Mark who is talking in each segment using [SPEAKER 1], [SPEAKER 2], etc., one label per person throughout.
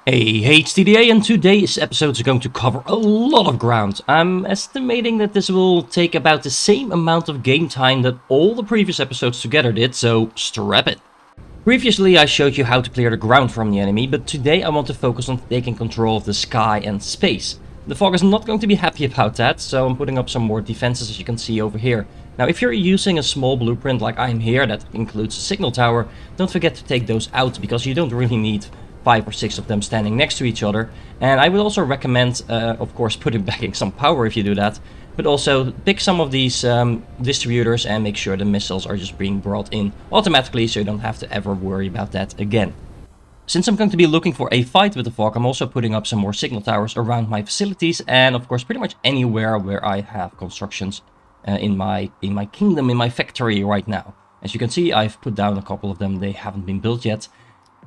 [SPEAKER 1] Hey, HTDA, and today's episode is going to cover a lot of ground. I'm estimating that this will take about the same amount of game time that all the previous episodes together did, so strap it. Previously I showed you how to clear the ground from the enemy, but today I want to focus on taking control of the sky and space. The fog is not going to be happy about that, so I'm putting up some more defenses, as you can see over here. Now if you're using a small blueprint like I'm here that includes a signal tower, don't forget to take those out because you don't really need 5 or 6 of them standing next to each other. And I would also recommend, of course, putting back in some power if you do that. But also pick some of these distributors and make sure the missiles are just being brought in automatically so you don't have to ever worry about that again. Since I'm going to be looking for a fight with the fog, I'm also putting up some more signal towers around my facilities and of course pretty much anywhere where I have constructions in my kingdom, in my factory right now. As you can see, I've put down a couple of them. They haven't been built yet.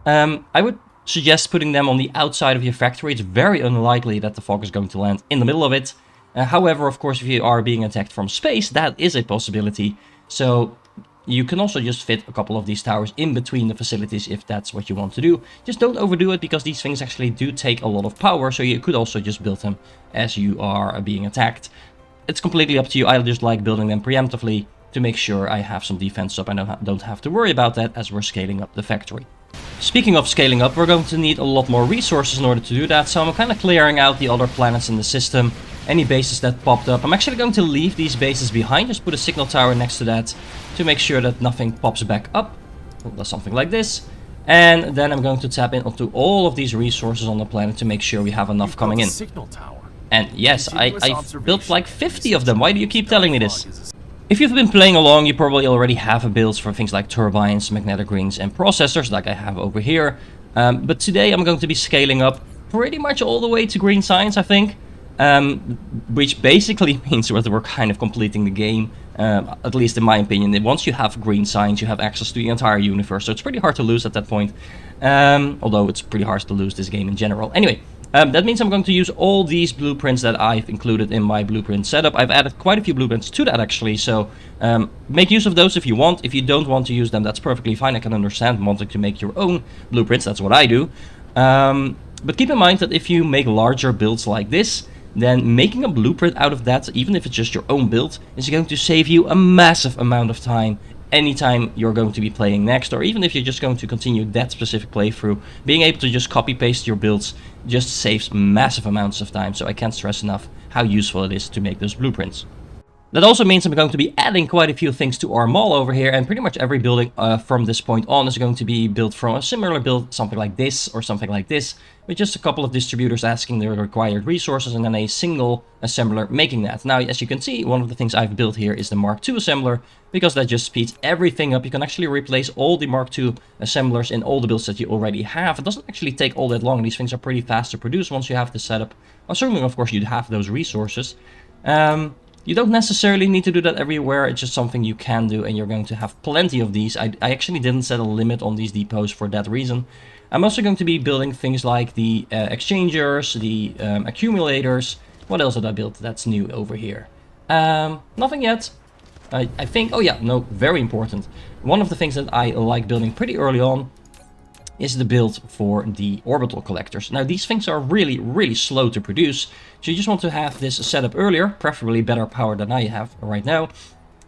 [SPEAKER 1] I would suggest putting them on the outside of your factory. It's very unlikely that the fog is going to land in the middle of it. However, of course, if you are being attacked from space, that is a possibility. So you can also just fit a couple of these towers in between the facilities if that's what you want to do. Just don't overdo it because these things actually do take a lot of power. So you could also just build them as you are being attacked. It's completely up to you. I just like building them preemptively to make sure I have some defense up and I don't have to worry about that as we're scaling up the factory. Speaking of scaling up, we're going to need a lot more resources in order to do that, so I'm kind of clearing out the other planets in the system, any bases that popped up. I'm actually going to leave these bases behind, just put a signal tower next to that to make sure that nothing pops back up, something like this. And then I'm going to tap into all of these resources on the planet to make sure we have enough coming in.
[SPEAKER 2] Signal tower.
[SPEAKER 1] And yes, I've built like 50 of them. Why do you keep telling me this? If you've been playing along, you probably already have builds for things like turbines, magnetic rings, and processors like I have over here. But today I'm going to be scaling up pretty much all the way to green science, I think. Which basically means that we're kind of completing the game, at least in my opinion. Once you have green science, you have access to the entire universe, so it's pretty hard to lose at that point. Although it's pretty hard to lose this game in general. Anyway. That means I'm going to use all these blueprints that I've included in my blueprint setup. I've added quite a few blueprints to that actually, so make use of those if you want. If you don't want to use them, that's perfectly fine. I can understand wanting to make your own blueprints, that's what I do. But keep in mind that if you make larger builds like this, then making a blueprint out of that, even if it's just your own build, is going to save you a massive amount of time anytime you're going to be playing next, or even if you're just going to continue that specific playthrough. Being able to just copy paste your builds just saves massive amounts of time, so I can't stress enough how useful it is to make those blueprints. That also means I'm going to be adding quite a few things to our mall over here, and pretty much every building from this point on is going to be built from a similar build, something like this or something like this, with just a couple of distributors asking the required resources and then a single assembler making that. Now, as you can see, one of the things I've built here is the Mark II assembler, because that just speeds everything up. You can actually replace all the Mark II assemblers in all the builds that you already have. It doesn't actually take all that long. These things are pretty fast to produce once you have the setup. Assuming, of course, you'd have those resources. You don't necessarily need to do that everywhere, it's just something you can do, and you're going to have plenty of these. I actually didn't set a limit on these depots for that reason. I'm also going to be building things like the exchangers, the accumulators. What else did I build that's new over here? Nothing yet. I think, oh yeah, no, very important. One of the things that I like building pretty early on is the build for the orbital collectors. Now these things are really slow to produce, so you just want to have this set up earlier, preferably better power than I have right now.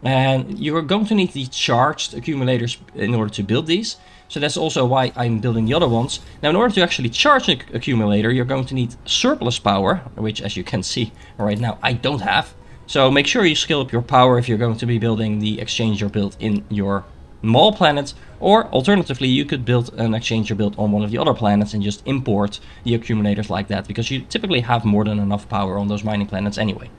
[SPEAKER 1] And you're going to need the charged accumulators in order to build these, so that's also why I'm building the other ones. Now in order to actually charge an accumulator, you're going to need surplus power, which as you can see right now I don't have. So make sure you scale up your power if you're going to be building the exchanger build in your mall planet, or alternatively you could build an exchanger build on one of the other planets and just import the accumulators like that, because you typically have more than enough power on those mining planets anyway.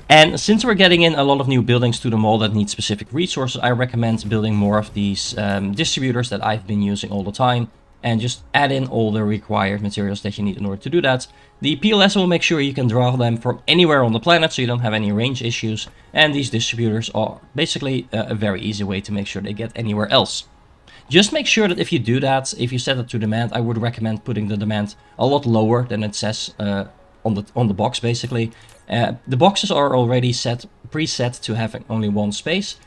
[SPEAKER 1] And since we're getting in a lot of new buildings to the mall that need specific resources, I recommend building more of these distributors that I've been using all the time, and just add in all the required materials that you need in order to do that. The PLS will make sure you can draw them from anywhere on the planet, so you don't have any range issues, and these distributors are basically a very easy way to make sure they get anywhere else. Just make sure that if you do that, if you set it to demand, I would recommend putting the demand a lot lower than it says on the box basically. The boxes are already preset to having only one space.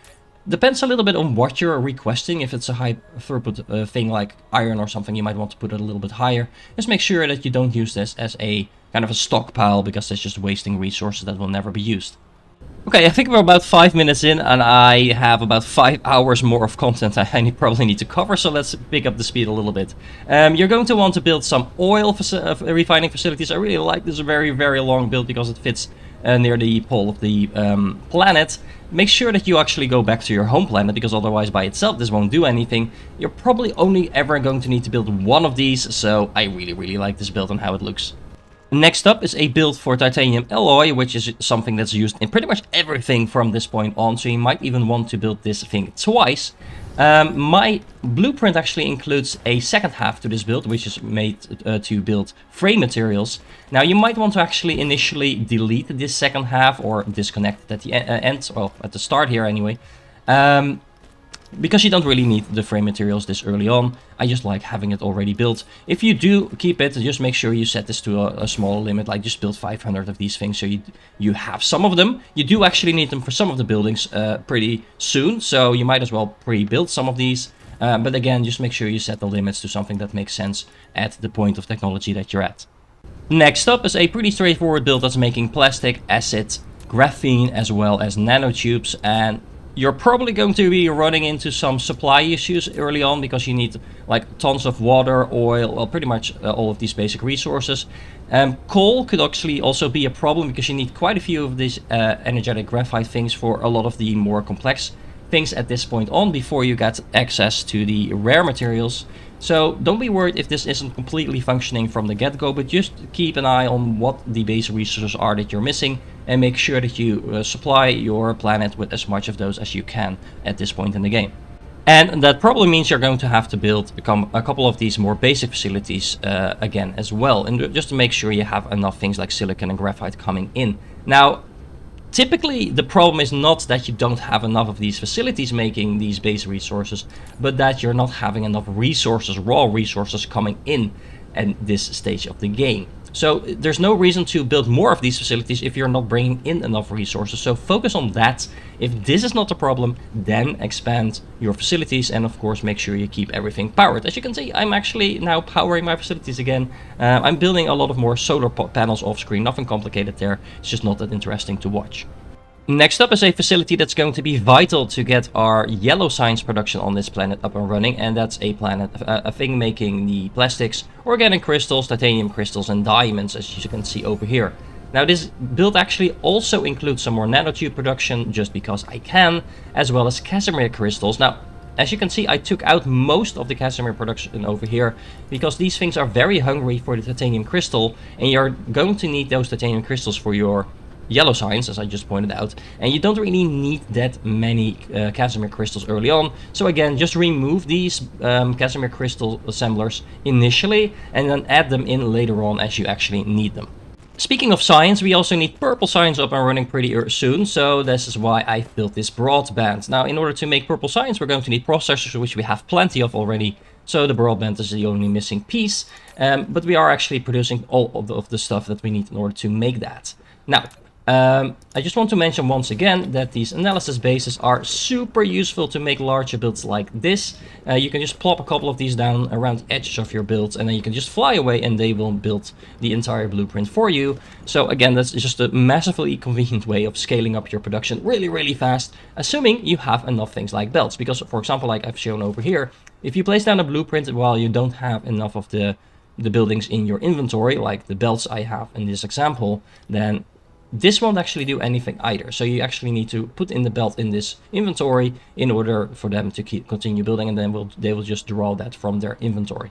[SPEAKER 1] Depends a little bit on what you're requesting. If it's a high throughput thing like iron or something, you might want to put it a little bit higher. Just make sure that you don't use this as a kind of a stockpile, because that's just wasting resources that will never be used. Okay, I think we're about 5 minutes in, and I have about 5 hours more of content I probably need to cover, so let's pick up the speed a little bit. You're going to want to build some oil refining facilities. I really like this very, very long build because it fits near the pole of the planet. Make sure that you actually go back to your home planet, because otherwise by itself this won't do anything. You're probably only ever going to need to build one of these, so I really, really like this build and how it looks. Next up is a build for titanium alloy, which is something that's used in pretty much everything from this point on, so you might even want to build this thing twice. My blueprint actually includes a second half to this build, which is made to build frame materials. Now you might want to actually initially delete this second half or disconnect it at the end, well, at the start here anyway. Because you don't really need the frame materials this early on. I just like having it already built. If you do keep it, just make sure you set this to a smaller limit, like just build 500 of these things so you have some of them. You do actually need them for some of the buildings pretty soon, so you might as well pre-build some of these. But again, just make sure you set the limits to something that makes sense at the point of technology that you're at. Next up is a pretty straightforward build that's making plastic, acid, graphene, as well as nanotubes, and you're probably going to be running into some supply issues early on, because you need like tons of water, oil, well, pretty much all of these basic resources. Coal could actually also be a problem, because you need quite a few of these energetic graphite things for a lot of the more complex things at this point on, before you get access to the rare materials. So don't be worried if this isn't completely functioning from the get-go, but just keep an eye on what the base resources are that you're missing, and make sure that you supply your planet with as much of those as you can at this point in the game. And that probably means you're going to have to build a couple of these more basic facilities again as well, and just to make sure you have enough things like silicon and graphite coming in. Now, typically, the problem is not that you don't have enough of these facilities making these base resources, but that you're not having enough resources, raw resources, coming in at this stage of the game. So there's no reason to build more of these facilities if you're not bringing in enough resources. So focus on that. If this is not a problem, then expand your facilities, and of course make sure you keep everything powered. As you can see, I'm actually now powering my facilities again. I'm building a lot of more solar panels off screen, nothing complicated there. It's just not that interesting to watch. Next up is a facility that's going to be vital to get our yellow science production on this planet up and running, and that's a thing making the plastics, organic crystals, titanium crystals, and diamonds, as you can see over here. Now this build actually also includes some more nanotube production, just because I can, as well as casimir crystals. Now, as you can see, I took out most of the casimir production over here, because these things are very hungry for the titanium crystal, and you're going to need those titanium crystals for your yellow science, as I just pointed out, and you don't really need that many casimir crystals early on. So again, just remove these casimir crystal assemblers initially, and then add them in later on as you actually need them. Speaking of science, we also need purple science up and running pretty soon, so this is why I built this broadband. Now, in order to make purple science, we're going to need processors, which we have plenty of already, so the broadband is the only missing piece, but we are actually producing all of the stuff that we need in order to make that. Now, I just want to mention once again that these analysis bases are super useful to make larger builds like this. You can just plop a couple of these down around the edges of your builds, and then you can just fly away and they will build the entire blueprint for you. So again, that's just a massively convenient way of scaling up your production really, really fast, assuming you have enough things like belts. Because, for example, like I've shown over here, if you place down a blueprint while you don't have enough of the buildings in your inventory, like the belts I have in this example, then this won't actually do anything either. So you actually need to put in the belt in this inventory in order for them to continue building, and then they will just draw that from their inventory.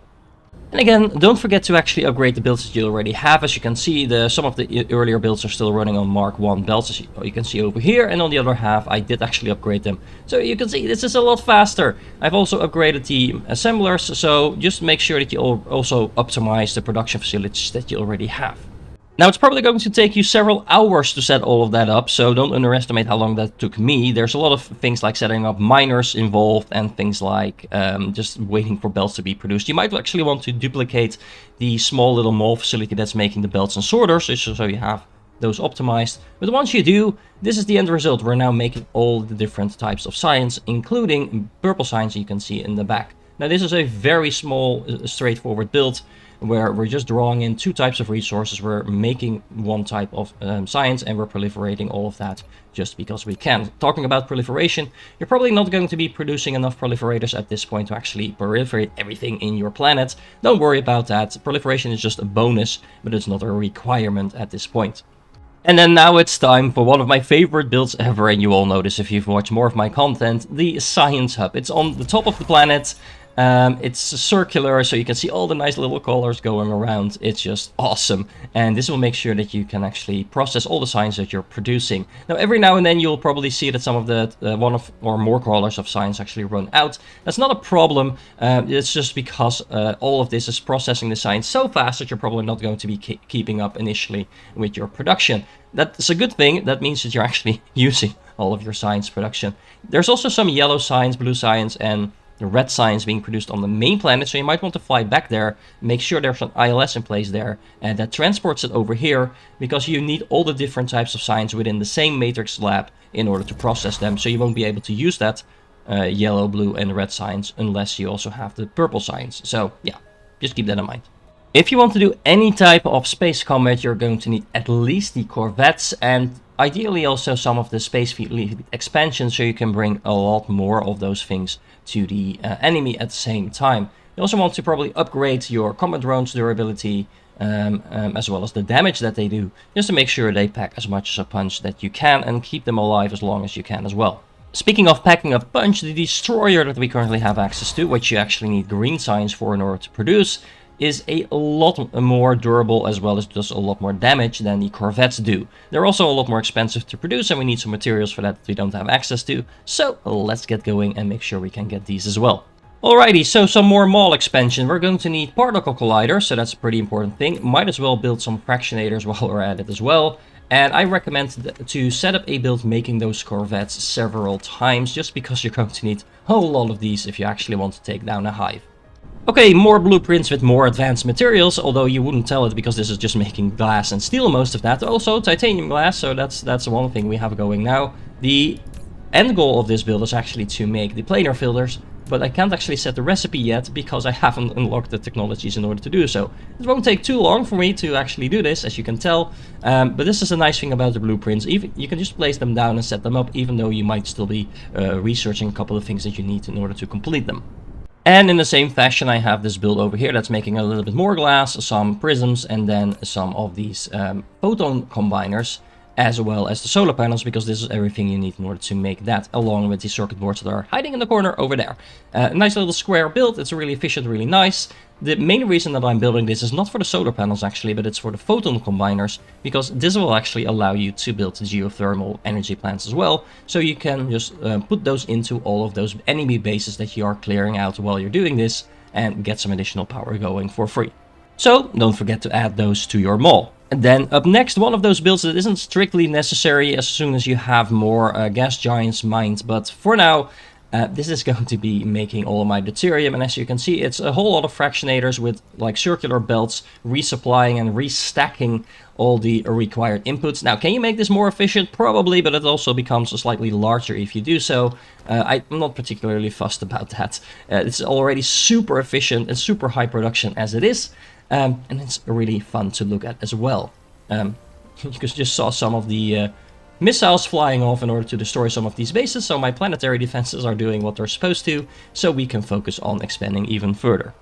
[SPEAKER 1] And again, don't forget to actually upgrade the builds that you already have. As you can see, some of the earlier builds are still running on Mark 1 belts, as you can see over here, and on the other half I did actually upgrade them. So you can see this is a lot faster. I've also upgraded the assemblers, so just make sure that you also optimize the production facilities that you already have. Now, it's probably going to take you several hours to set all of that up, so don't underestimate how long that took me. There's a lot of things like setting up miners involved, and things like just waiting for belts to be produced. You might actually want to duplicate the small little mole facility that's making the belts and sorters, so you have those optimized. But once you do, this is the end result. We're now making all the different types of science, including purple science you can see in the back. Now this is a very small, straightforward build where we're just drawing in 2 types of resources. We're making 1 type of science, and we're proliferating all of that just because we can. Talking about proliferation, you're probably not going to be producing enough proliferators at this point to actually proliferate everything in your planet. Don't worry about that. Proliferation is just a bonus, but it's not a requirement at this point. And then now it's time for one of my favorite builds ever, and you all know this if you've watched more of my content, the Science Hub. It's on the top of the planet. It's circular, so you can see all the nice little colors going around. It's just awesome, and this will make sure that you can actually process all the science that you're producing. Now every now and then you'll probably see that some of the one of or more colors of science actually run out. That's not a problem. It's just because all of this is processing the science so fast that you're probably not going to be keeping up initially with your production. That's a good thing. That means that you're actually using all of your science production. There's also some yellow science, blue science, and the red science being produced on the main planet, so you might want to fly back there, make sure there's an ILS in place there, and that transports it over here, because you need all the different types of science within the same matrix lab in order to process them, so you won't be able to use that yellow, blue, and red science unless you also have the purple science. So yeah, just keep that in mind. If you want to do any type of space combat, you're going to need at least the corvettes, and ideally also some of the space fleet expansion, so you can bring a lot more of those things to the enemy at the same time. You also want to probably upgrade your combat drones durability, as well as the damage that they do, just to make sure they pack as much as a punch that you can and keep them alive as long as you can as well. Speaking of packing a punch, the destroyer that we currently have access to, which you actually need green science for in order to produce, is a lot more durable as well as does a lot more damage than the corvettes do. They're also a lot more expensive to produce, and we need some materials for that we don't have access to. So let's get going and make sure we can get these as well. Alrighty, so some more mall expansion. We're going to need particle colliders, so that's a pretty important thing. Might as well build some fractionators while we're at it as well. And I recommend to set up a build making those corvettes several times, just because you're going to need a whole lot of these if you actually want to take down a hive. Okay, more blueprints with more advanced materials, although you wouldn't tell it because this is just making glass and steel most of that. Also titanium glass, so that's one thing we have going now. The end goal of this build is actually to make the planar filters, but I can't actually set the recipe yet because I haven't unlocked the technologies in order to do so. It won't take too long for me to actually do this, as you can tell, but this is a nice thing about the blueprints. Even you can just place them down and set them up, even though you might still be researching a couple of things that you need in order to complete them. And in the same fashion, I have this build over here that's making a little bit more glass, some prisms, and then some of these photon combiners, as well as the solar panels, because this is everything you need in order to make that, along with the circuit boards that are hiding in the corner over there. Nice little square build. It's really efficient, really nice. The main reason that I'm building this is not for the solar panels actually, but it's for the photon combiners, because this will actually allow you to build geothermal energy plants as well. So you can just put those into all of those enemy bases that you are clearing out while you're doing this, and get some additional power going for free. So don't forget to add those to your mall. And then up next, one of those builds that isn't strictly necessary as soon as you have more gas giants mined, but for now, this is going to be making all of my deuterium, and as you can see, it's a whole lot of fractionators with like circular belts, resupplying and restacking all the required inputs. Now, can you make this more efficient? Probably, but it also becomes slightly larger if you do so. I'm not particularly fussed about that. It's already super efficient and super high production as it is, and it's really fun to look at as well. You just saw some of the missiles flying off in order to destroy some of these bases, so my planetary defenses are doing what they're supposed to, so we can focus on expanding even further.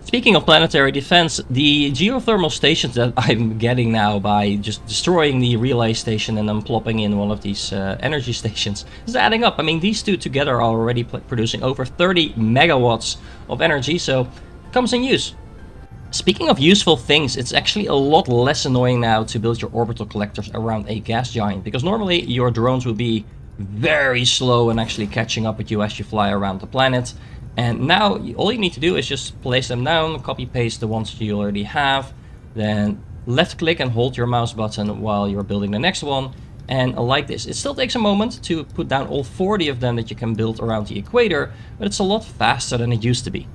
[SPEAKER 1] Speaking of planetary defense, the geothermal stations that I'm getting now by just destroying the relay station and then plopping in one of these energy stations is adding up. I mean, these two together are already producing over 30 megawatts of energy, so it comes in use. Speaking of useful things, it's actually a lot less annoying now to build your orbital collectors around a gas giant, because normally your drones will be very slow in actually catching up with you as you fly around the planet. And now all you need to do is just place them down, copy paste the ones that you already have, then left click and hold your mouse button while you're building the next one. And like this, it still takes a moment to put down all 40 of them that you can build around the equator, but it's a lot faster than it used to be.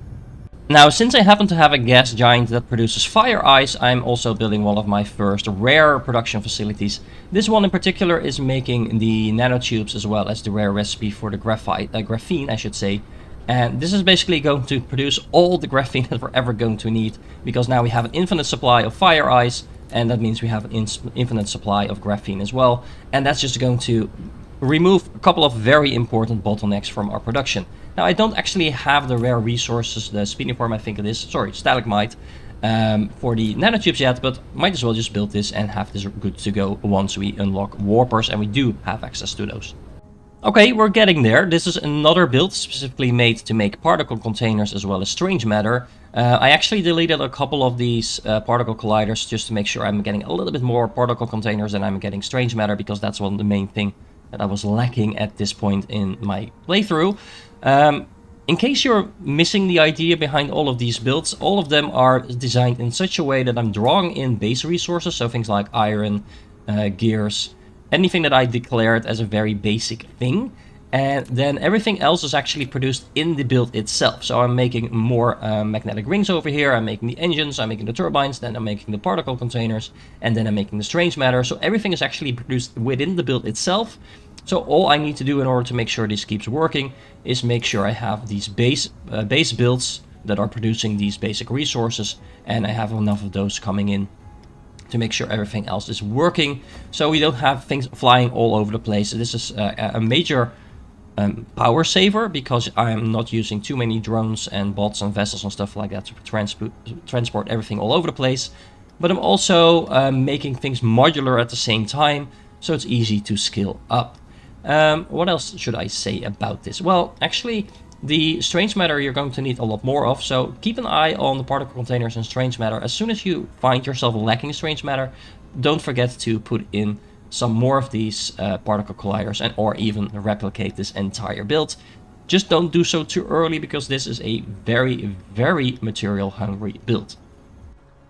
[SPEAKER 1] Now, since I happen to have a gas giant that produces fire ice, I'm also building one of my first rare production facilities. This one in particular is making the nanotubes as well as the rare recipe for the graphene, I should say. And this is basically going to produce all the graphene that we're ever going to need, because now we have an infinite supply of fire ice, and that means we have an infinite supply of graphene as well. And that's just going to remove a couple of very important bottlenecks from our production. Now, I don't actually have the rare resources, the spiniform I think it is, sorry, stalagmite, for the nanotubes yet, but might as well just build this and have this good to go once we unlock warpers, and we do have access to those. Okay, we're getting there. This is another build specifically made to make particle containers as well as strange matter. I actually deleted a couple of these particle colliders just to make sure I'm getting a little bit more particle containers than I'm getting strange matter, because that's one of the main thing that I was lacking at this point in my playthrough. In case you're missing the idea behind all of these builds, all of them are designed in such a way that I'm drawing in base resources, so things like iron, gears, anything that I declared as a very basic thing, and then everything else is actually produced in the build itself. So I'm making more magnetic rings over here, I'm making the engines, I'm making the turbines, then I'm making the particle containers, and then I'm making the strange matter. So everything is actually produced within the build itself. So all I need to do in order to make sure this keeps working is make sure I have these base builds that are producing these basic resources, and I have enough of those coming in to make sure everything else is working, so we don't have things flying all over the place. This is a major power saver, because I am not using too many drones and bots and vessels and stuff like that to transport everything all over the place. But I'm also making things modular at the same time, so it's easy to scale up. What else should I say about this? Well, actually, the strange matter you're going to need a lot more of, so keep an eye on the particle containers and strange matter. As soon as you find yourself lacking strange matter, don't forget to put in some more of these particle colliders, and or even replicate this entire build. Just don't do so too early, because this is a very, very material hungry build.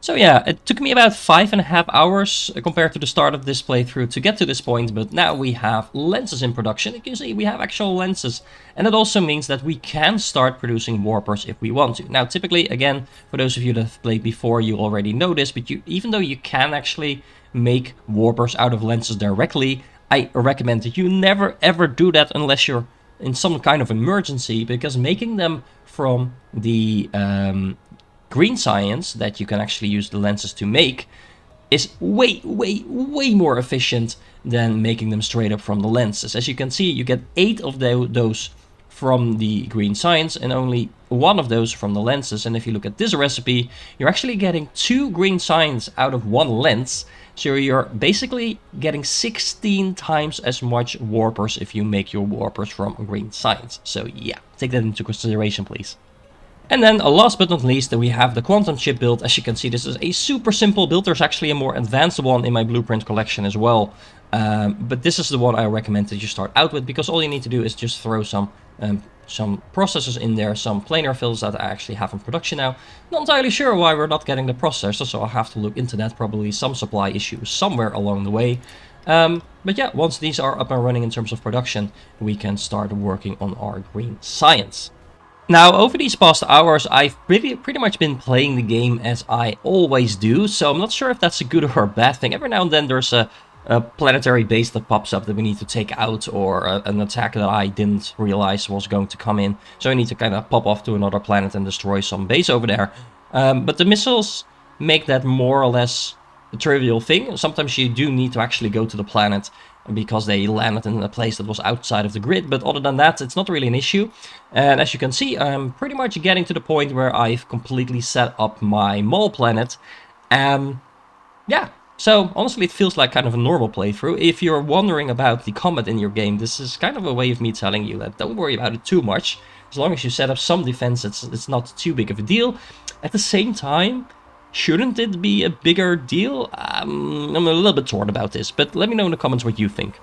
[SPEAKER 1] So yeah, it took me about 5.5 hours compared to the start of this playthrough to get to this point, but now we have lenses in production. You can see we have actual lenses, and it also means that we can start producing warpers if we want to. Now, typically, again, for those of you that have played before, you already know this, but even though you can actually make warpers out of lenses directly, I recommend that you never ever do that unless you're in some kind of emergency, because making them from the green science that you can actually use the lenses to make is way more efficient than making them straight up from the lenses. As you can see, you get 8 of those from the green science and only 1 of those from the lenses. And if you look at this recipe, you're actually getting 2 green science out of 1 lens. So you're basically getting 16 times as much warpers if you make your warpers from green science. So yeah, take that into consideration, please. And then last but not least, we have the quantum chip build. As you can see, this is a super simple build. There's actually a more advanced one in my blueprint collection as well. But this is the one I recommend that you start out with, because all you need to do is just throw some processors in there, some planar fills that I actually have in production now. Not entirely sure why we're not getting the processor, so I'll have to look into that. Probably some supply issues somewhere along the way. But yeah, once these are up and running in terms of production, we can start working on our green science. Now, over these past hours, I've pretty much been playing the game as I always do, so I'm not sure if that's a good or a bad thing. Every now and then there's a planetary base that pops up that we need to take out, or an attack that I didn't realize was going to come in, so I need to kind of pop off to another planet and destroy some base over there. But the missiles make that more or less a trivial thing. Sometimes you do need to actually go to the planet because they landed in a place that was outside of the grid, but other than that, it's not really an issue. And as you can see, I'm pretty much getting to the point where I've completely set up my mole planet. Yeah, so honestly, it feels like kind of a normal playthrough. If you're wondering about the combat in your game, this is kind of a way of me telling you that don't worry about it too much. As long as you set up some defense, it's not too big of a deal. At the same time, shouldn't it be a bigger deal? I'm a little bit torn about this, but let me know in the comments what you think.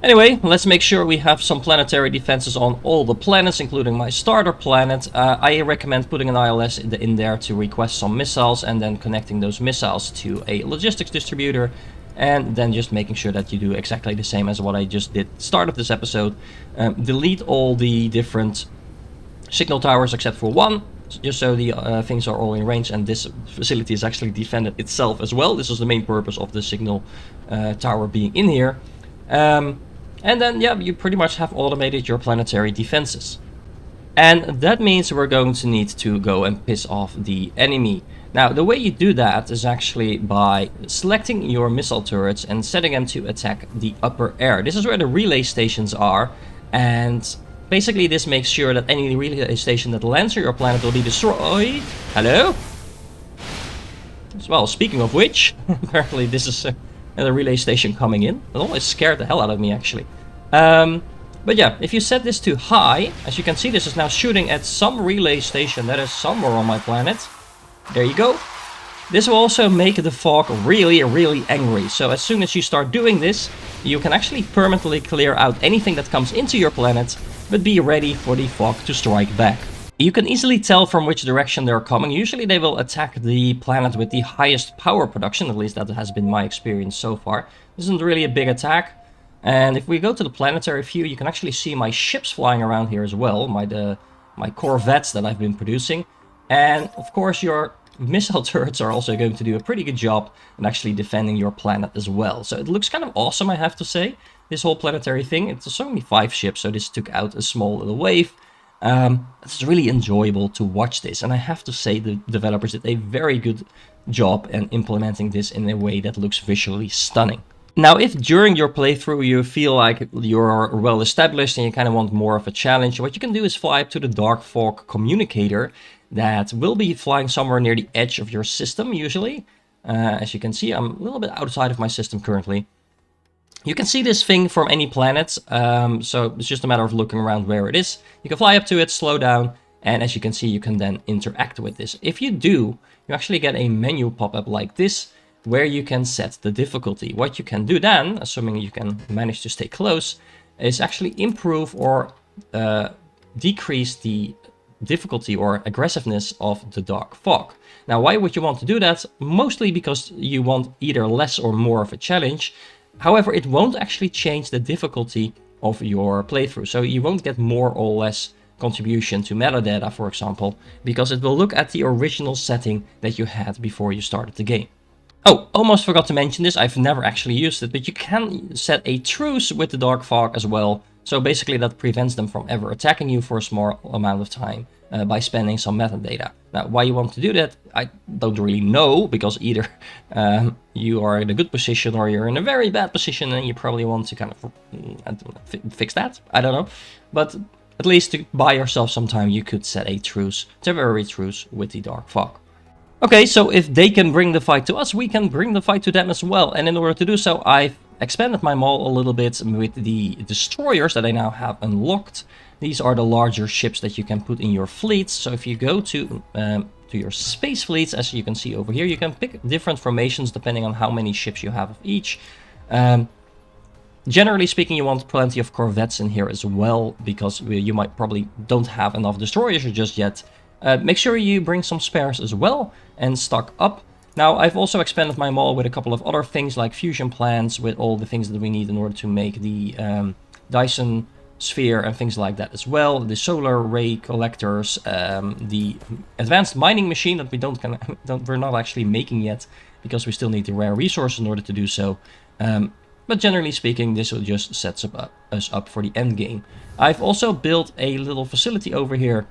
[SPEAKER 1] Anyway, let's make sure we have some planetary defenses on all the planets, including my starter planet. I recommend putting an ILS in there to request some missiles, and then connecting those missiles to a logistics distributor, and then just making sure that you do exactly the same as what I just did at the start of this episode. Delete all the different signal towers except for one. just so the things are all in range, and this facility is actually defended itself as well. This is the main purpose of the signal tower being in here. And then, yeah, you pretty much have automated your planetary defenses. And that means we're going to need to go and piss off the enemy. Now, the way you do that is actually by selecting your missile turrets and setting them to attack the upper air. This is where the relay stations are, and basically this makes sure that any relay station that lands on your planet will be destroyed. Hello? Well, speaking of which, apparently this is a relay station coming in. It always scared the hell out of me, actually. But yeah, if you set this to high, as you can see, this is now shooting at some relay station that is somewhere on my planet. There you go. This will also make the fog really, really angry. So as soon as you start doing this, you can actually permanently clear out anything that comes into your planet, but be ready for the fog to strike back. You can easily tell from which direction they're coming. Usually they will attack the planet with the highest power production, at least that has been my experience so far. This isn't really a big attack. And if we go to the planetary view, you can actually see my ships flying around here as well, my corvettes that I've been producing. And of course your missile turrets are also going to do a pretty good job in actually defending your planet as well. So it looks kind of awesome, I have to say, this whole planetary thing. It's only 5 ships, so this took out a small little wave. It's really enjoyable to watch this, and I have to say the developers did a very good job in implementing this in a way that looks visually stunning. Now, if during your playthrough you feel like you're well established and you kind of want more of a challenge, what you can do is fly up to the Dark Fog communicator that will be flying somewhere near the edge of your system, usually. As you can see, I'm a little bit outside of my system currently. You can see this thing from any planet, so it's just a matter of looking around where it is. You can fly up to it, slow down, and as you can see, you can then interact with this. If you do, you actually get a menu pop up like this, where you can set the difficulty. What you can do then, assuming you can manage to stay close, is actually improve or decrease the difficulty or aggressiveness of the Dark Fog. Now, why would you want to do that? Mostly because you want either less or more of a challenge. However, it won't actually change the difficulty of your playthrough. So you won't get more or less contribution to metadata, for example, because it will look at the original setting that you had before you started the game. Oh, almost forgot to mention this. I've never actually used it, but you can set a truce with the Dark Fog as well. So basically that prevents them from ever attacking you for a small amount of time by spending some metadata. Now, why you want to do that, I don't really know, because either you are in a good position or you're in a very bad position and you probably want to kind of fix that. I don't know. But at least to buy yourself some time, you could set a truce, temporary truce with the Dark Fog. Okay, so if they can bring the fight to us, we can bring the fight to them as well. And in order to do so, I've expanded my mall a little bit with the destroyers that I now have unlocked. These are the larger ships that you can put in your fleets. So if you go to your space fleets, as you can see over here, you can pick different formations depending on how many ships you have of each. Generally speaking, you want plenty of corvettes in here as well, because you might probably don't have enough destroyers just yet. Make sure you bring some spares as well and stock up. Now, I've also expanded my mall with a couple of other things like fusion plants with all the things that we need in order to make the Dyson Sphere and things like that as well. The solar ray collectors, the advanced mining machine that we're not actually making yet because we still need the rare resources in order to do so. But generally speaking, this will just set us up for the end game. I've also built a little facility over here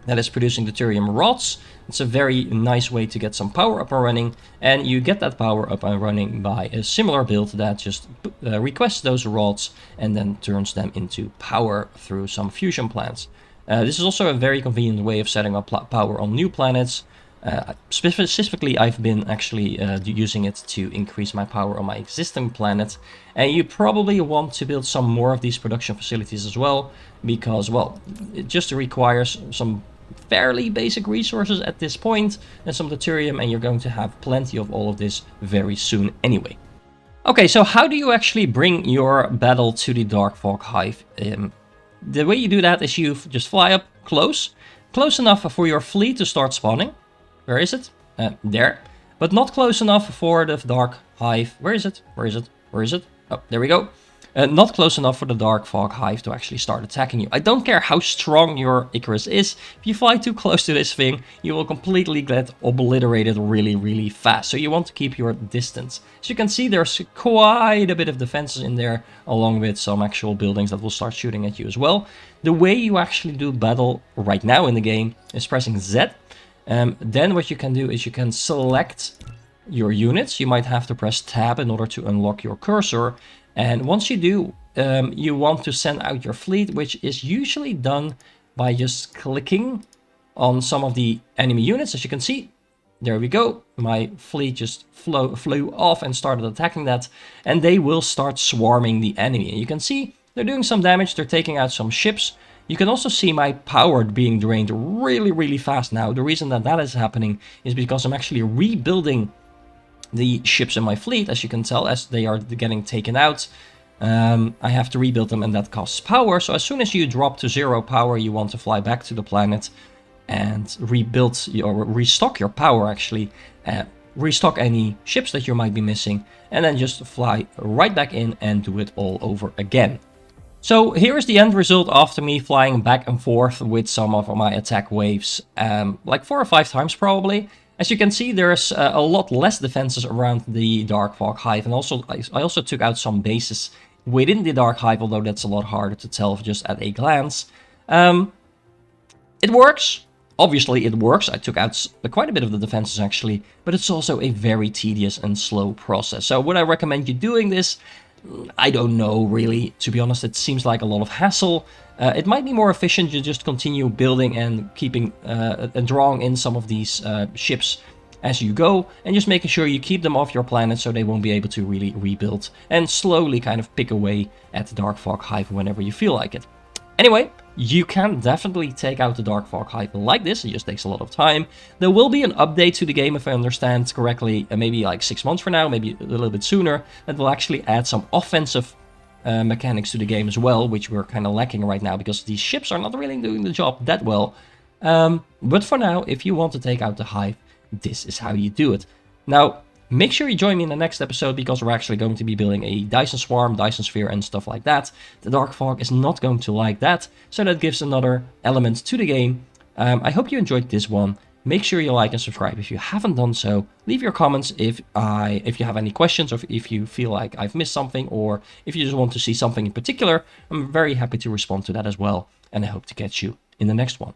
[SPEAKER 1] that is producing deuterium rods. It's a very nice way to get some power up and running, and you get that power up and running by a similar build that just requests those rods and then turns them into power through some fusion plants. This is also a very convenient way of setting up power on new planets. Specifically, I've been actually using it to increase my power on my existing planet, and you probably want to build some more of these production facilities as well, because, well, it just requires some fairly basic resources at this point and some deuterium, and you're going to have plenty of all of this very soon anyway. Okay, so how do you actually bring your battle to the Dark Fog Hive? The way you do that is you just fly up close enough for your fleet to start spawning. Where is it? There. But not close enough for the Dark Hive. Where is it? Where is it? Where is it? Oh, there we go. not close enough for the Dark Fog Hive to actually start attacking you. I don't care how strong your Icarus is, if you fly too close to this thing, you will completely get obliterated really, really fast. So you want to keep your distance. As you can see, there's quite a bit of defenses in there, along with some actual buildings that will start shooting at you as well. The way you actually do battle right now in the game is pressing Z. Then what you can do is you can select your units. You might have to press tab in order to unlock your cursor. And once you do, you want to send out your fleet, which is usually done by just clicking on some of the enemy units. As you can see, there we go. My fleet just flew off and started attacking that, and they will start swarming the enemy. And you can see they're doing some damage. They're taking out some ships. You can also see my power being drained really, really fast now. The reason that that is happening is because I'm actually rebuilding the ships in my fleet, as you can tell, as they are getting taken out. I have to rebuild them, and that costs power. So as soon as you drop to 0 power, you want to fly back to the planet and rebuild or restock your power, actually. Restock any ships that you might be missing, and then just fly right back in and do it all over again. So here is the end result after me flying back and forth with some of my attack waves, like 4 or 5 times probably. As you can see, there's a lot less defenses around the Dark Fog Hive, and also I also took out some bases within the Dark Hive, although that's a lot harder to tell just at a glance. It works. Obviously it works. I took out quite a bit of the defenses actually, but it's also a very tedious and slow process. So would I recommend you doing this? I don't know really, to be honest. It seems like a lot of hassle. It might be more efficient to just continue building and keeping and drawing in some of these ships as you go, and just making sure you keep them off your planet so they won't be able to really rebuild, and slowly kind of pick away at the Dark Fog Hive whenever you feel like it. Anyway, you can definitely take out the Dark Fog Hive like this. It just takes a lot of time. There will be an update to the game, if I understand correctly, maybe like 6 months from now, maybe a little bit sooner, that will actually add some offensive mechanics to the game as well, which we're kind of lacking right now because these ships are not really doing the job that well. But for now, if you want to take out the Hive, this is how you do it. Now, make sure you join me in the next episode, because we're actually going to be building a Dyson Swarm, Dyson Sphere, and stuff like that. The Dark Fog is not going to like that, so that gives another element to the game. I hope you enjoyed this one. Make sure you like and subscribe if you haven't done so. Leave your comments if you have any questions, or if you feel like I've missed something, or if you just want to see something in particular. I'm very happy to respond to that as well, and I hope to catch you in the next one.